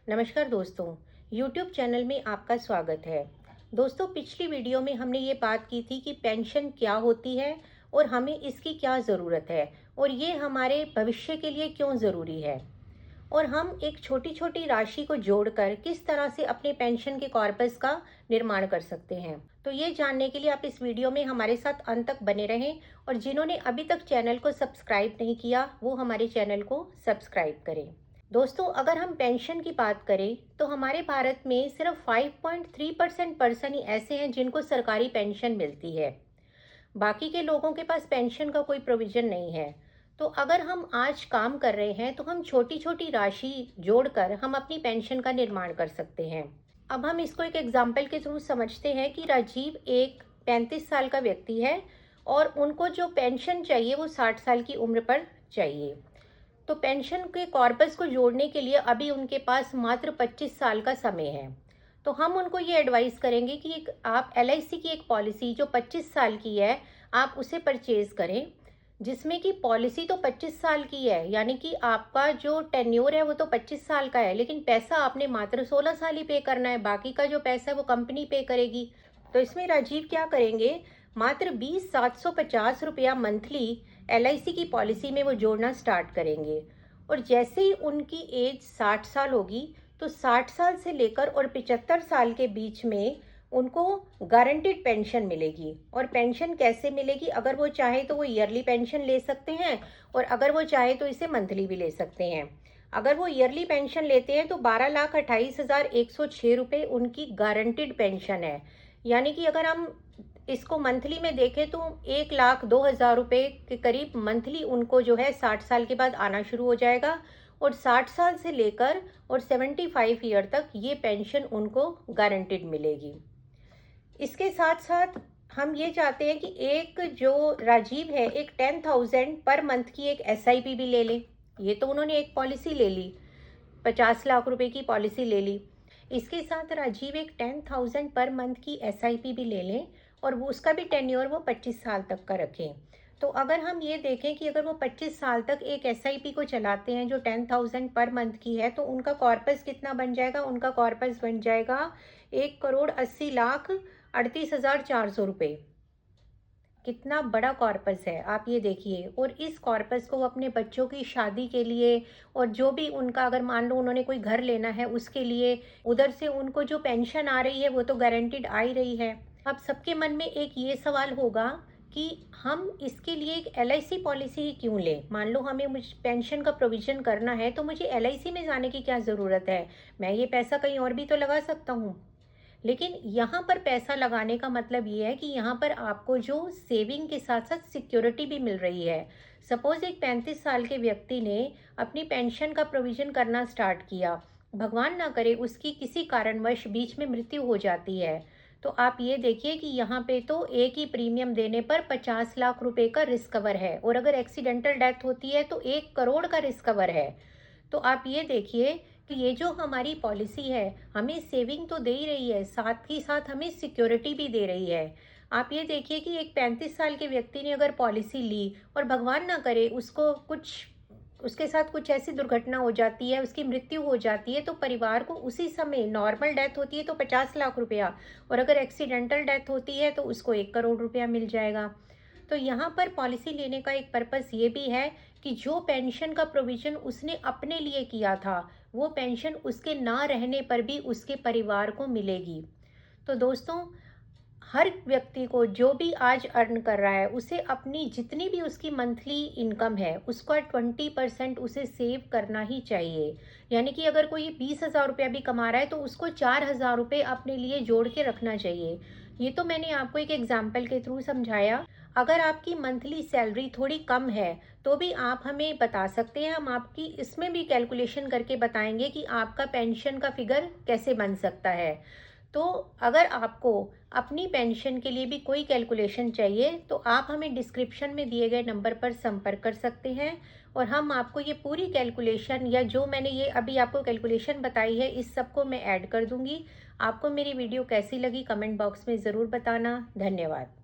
नमस्कार दोस्तों, YouTube channel में आपका स्वागत है। दोस्तों, पिछली वीडियो में हमने ये बात की थी कि पेंशन क्या होती है और हमें इसकी क्या ज़रूरत है और ये हमारे भविष्य के लिए क्यों ज़रूरी है, और हम एक छोटी छोटी राशि को जोड़कर किस तरह से अपने पेंशन के कॉर्पस का निर्माण कर सकते हैं। तो ये जानने के लिए आप इस वीडियो में हमारे साथ अंत तक बने रहें, और जिन्होंने अभी तक चैनल को सब्सक्राइब नहीं किया वो हमारे चैनल को सब्सक्राइब करें। दोस्तों, अगर हम पेंशन की बात करें तो हमारे भारत में सिर्फ 5.3% पर्सन ही ऐसे हैं जिनको सरकारी पेंशन मिलती है। बाकी के लोगों के पास पेंशन का कोई प्रोविज़न नहीं है। तो अगर हम आज काम कर रहे हैं तो हम छोटी छोटी राशि जोड़कर हम अपनी पेंशन का निर्माण कर सकते हैं। अब हम इसको एक एग्जाम्पल के थ्रू समझते हैं कि राजीव एक 35 साल का व्यक्ति है और उनको जो पेंशन चाहिए वो 60 साल की उम्र पर चाहिए। तो पेंशन के कॉर्पस को जोड़ने के लिए अभी उनके पास मात्र 25 साल का समय है। तो हम उनको ये एडवाइस करेंगे कि एक आप LIC की एक पॉलिसी जो 25 साल की है, आप उसे परचेज करें, जिसमें कि पॉलिसी तो 25 साल की है, यानी कि आपका जो टेन्योर है वो तो 25 साल का है, लेकिन पैसा आपने मात्र 16 साल ही पे करना है। बाकी का जो पैसा है वो कंपनी पे करेगी। तो इसमें राजीव क्या करेंगे, मात्र 20,750 रुपया मंथली LIC की पॉलिसी में वो जोड़ना स्टार्ट करेंगे। और जैसे ही उनकी एज 60 साल होगी तो 60 साल से लेकर और 75 साल के बीच में उनको गारंटीड पेंशन मिलेगी। और पेंशन कैसे मिलेगी, अगर वो चाहे तो वो ईयरली पेंशन ले सकते हैं, और अगर वो चाहे तो इसे मंथली भी ले सकते हैं। अगर वो ईयरली पेंशन लेते हैं तो 12,28,106 रुपये उनकी गारंटीड पेंशन है। यानी कि अगर हम इसको मंथली में देखें तो 1,02,000 रुपये के करीब मंथली उनको जो है 60 साल के बाद आना शुरू हो जाएगा। और 60 साल से लेकर और 75 ईयर तक ये पेंशन उनको गारंटीड मिलेगी। इसके साथ साथ हम ये चाहते हैं कि एक जो राजीव है एक 10,000 पर मंथ की एक SIP भी ले ले। ये तो उन्होंने एक पॉलिसी ले ली, 50 लाख रुपए की पॉलिसी ले ली। इसके साथ राजीव एक 10,000 पर मंथ की SIP भी ले लें, और वो उसका भी टेन्योर वो 25 साल तक का रखें। तो अगर हम ये देखें कि अगर वो 25 साल तक एक SIP को चलाते हैं जो 10,000 पर मंथ की है, तो उनका कॉर्पस कितना बन जाएगा, उनका कॉर्पस बन जाएगा 1,80,38,400 रुपये। कितना बड़ा कॉर्पस है, आप ये देखिए। और इस कॉर्पस को वो अपने बच्चों की शादी के लिए, और जो भी उनका अगर मान लो उन्होंने कोई घर लेना है उसके लिए, उधर से उनको जो पेंशन आ रही है वो तो गारंटीड आ ही रही है। अब सबके मन में एक ये सवाल होगा कि हम इसके लिए एक LIC पॉलिसी ही क्यों लें। मान लो हमें मुझे पेंशन का प्रोविज़न करना है तो मुझे LIC में जाने की क्या ज़रूरत है, मैं ये पैसा कहीं और भी तो लगा सकता हूँ। लेकिन यहाँ पर पैसा लगाने का मतलब ये है कि यहाँ पर आपको जो सेविंग के साथ साथ सिक्योरिटी भी मिल रही है। सपोज एक 35 साल के व्यक्ति ने अपनी पेंशन का प्रोविज़न करना स्टार्ट किया, भगवान ना करे उसकी किसी कारणवश बीच में मृत्यु हो जाती है, तो आप ये देखिए कि यहाँ पे तो एक ही प्रीमियम देने पर 50 लाख रुपए का रिस्क कवर है, और अगर एक्सीडेंटल डेथ होती है तो 1 करोड़ का रिस्क कवर है। तो आप ये देखिए कि ये जो हमारी पॉलिसी है हमें सेविंग तो दे ही रही है, साथ ही साथ हमें सिक्योरिटी भी दे रही है। आप ये देखिए कि एक 35 साल के व्यक्ति ने अगर पॉलिसी ली और भगवान ना करे उसके साथ कुछ ऐसी दुर्घटना हो जाती है, उसकी मृत्यु हो जाती है, तो परिवार को उसी समय, नॉर्मल डेथ होती है तो 50 लाख रुपया, और अगर एक्सीडेंटल डेथ होती है तो उसको 1 करोड़ रुपया मिल जाएगा। तो यहाँ पर पॉलिसी लेने का एक पर्पस ये भी है कि जो पेंशन का प्रोविज़न उसने अपने लिए किया था वो पेंशन उसके ना रहने पर भी उसके परिवार को मिलेगी। तो दोस्तों, हर व्यक्ति को जो भी आज अर्न कर रहा है उसे अपनी जितनी भी उसकी मंथली इनकम है उसका 20% उसे सेव करना ही चाहिए। यानी कि अगर कोई 20,000 रुपया भी कमा रहा है तो उसको 4,000 रुपये अपने लिए जोड़ के रखना चाहिए। ये तो मैंने आपको एक एग्जाम्पल के थ्रू समझाया। अगर आपकी मंथली सैलरी थोड़ी कम है तो भी आप हमें बता सकते हैं, हम आपकी इसमें भी कैलकुलेशन करके बताएंगे कि आपका पेंशन का फिगर कैसे बन सकता है। तो अगर आपको अपनी पेंशन के लिए भी कोई कैलकुलेशन चाहिए तो आप हमें डिस्क्रिप्शन में दिए गए नंबर पर संपर्क कर सकते हैं, और हम आपको ये पूरी कैलकुलेशन, या जो मैंने ये अभी आपको कैलकुलेशन बताई है, इस सब को मैं ऐड कर दूंगी। आपको मेरी वीडियो कैसी लगी कमेंट बॉक्स में ज़रूर बताना। धन्यवाद।